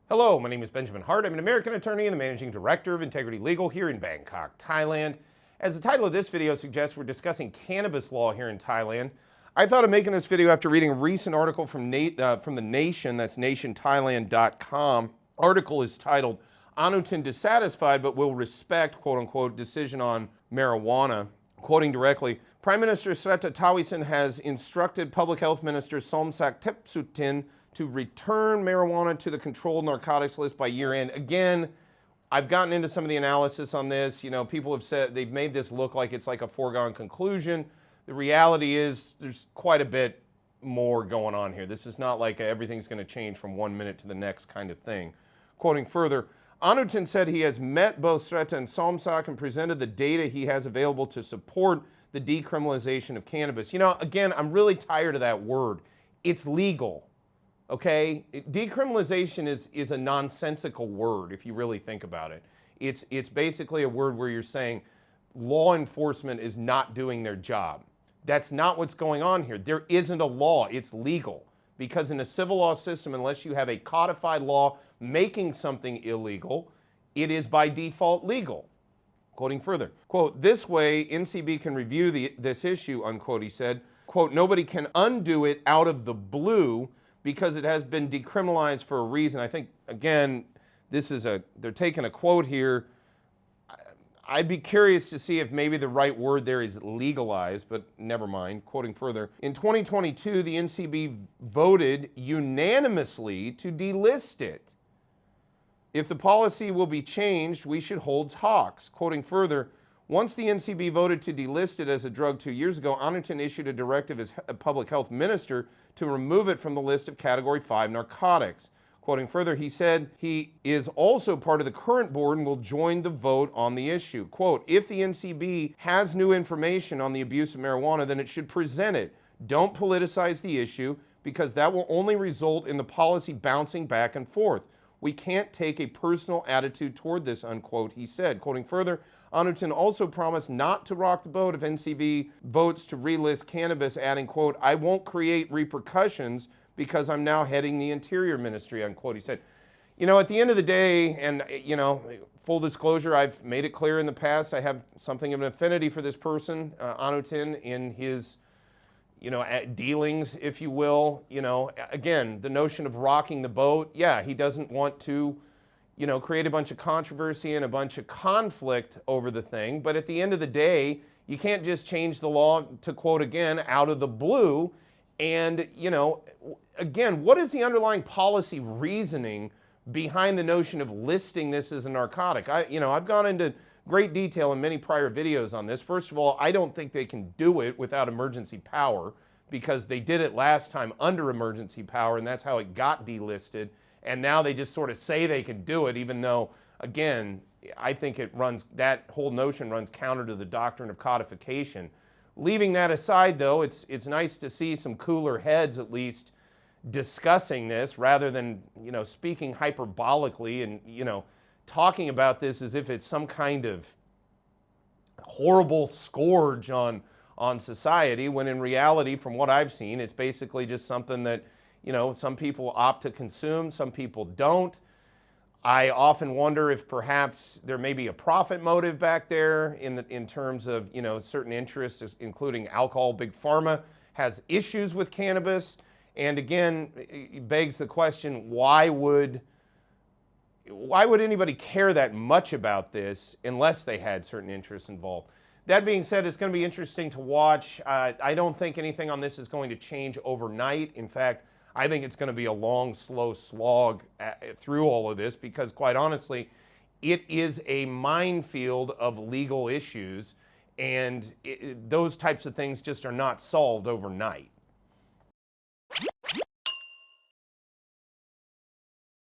Hello, my name is Benjamin Hart. I'm an American attorney and the managing director of Integrity Legal here in Bangkok, Thailand. As the title of this video suggests, we're discussing cannabis law here in Thailand. I thought of making this video after reading a recent article from The Nation, that's nationthailand.com. Article is titled, Anutin Dissatisfied but Will Respect, quote unquote, Decision on Marijuana. Quoting directly, Prime Minister Srettha Thavisin has instructed Public Health Minister Somsak Thepsutin to return marijuana to the controlled narcotics list by year end. Again, I've gotten into some of the analysis on this. You know, people have said they've made this look like it's like a foregone conclusion. The reality is there's quite a bit more going on here. This is not like everything's going to change from 1 minute to the next kind of thing. Quoting further, Anutin said he has met both Srettha and Somsak and presented the data he has available to support the decriminalization of cannabis. You know, again, I'm really tired of that word. It's legal. Okay, decriminalization is a nonsensical word if you really think about it. It's basically a word where you're saying law enforcement is not doing their job. That's not what's going on here. There isn't a law, it's legal. Because in a civil law system, unless you have a codified law making something illegal, it is by default legal. Quoting further, quote, this way NCB can review this issue, unquote, he said. Quote, nobody can undo it out of the blue because it has been decriminalized for a reason. I think, again, they're taking a quote here. I'd be curious to see if maybe the right word there is legalized, but never mind. Quoting further, in 2022, the NCB voted unanimously to delist it. If the policy will be changed, we should hold talks. Quoting further, once the NCB voted to delist it as a drug 2 years ago, Anutin issued a directive as a public health minister to remove it from the list of Category 5 narcotics. Quoting further, he said he is also part of the current board and will join the vote on the issue. Quote, if the NCB has new information on the abuse of marijuana, then it should present it. Don't politicize the issue because that will only result in the policy bouncing back and forth. We can't take a personal attitude toward this, unquote, he said. Quoting further, Anutin also promised not to rock the boat if NCB votes to relist cannabis, adding, quote, I won't create repercussions because I'm now heading the Interior Ministry, unquote. He said, you know, at the end of the day, and, you know, full disclosure, I've made it clear in the past, I have something of an affinity for this person, Anutin, in his, you know, dealings, if you will. You know, again, the notion of rocking the boat, yeah, he doesn't want to, you know, create a bunch of controversy and a bunch of conflict over the thing. But at the end of the day, you can't just change the law, to quote again, out of the blue. And, you know, again, what is the underlying policy reasoning behind the notion of listing this as a narcotic? I've gone into great detail in many prior videos on this. First of all, I don't think they can do it without emergency power because they did it last time under emergency power, and that's how it got delisted. And now they just sort of say they can do it, even though, again, I think that whole notion runs counter to the doctrine of codification. Leaving that aside, though, it's nice to see some cooler heads at least discussing this rather than, you know, speaking hyperbolically and, you know, talking about this as if it's some kind of horrible scourge on society, when in reality, from what I've seen, it's basically just something that, you know, some people opt to consume, some people don't. I often wonder if perhaps there may be a profit motive back there in terms of, you know, certain interests, including alcohol. Big Pharma has issues with cannabis. And again, it begs the question, why would anybody care that much about this unless they had certain interests involved? That being said, it's going to be interesting to watch. I don't think anything on this is going to change overnight. In fact, I think it's going to be a long, slow slog through all of this because, quite honestly, it is a minefield of legal issues, and those types of things just are not solved overnight.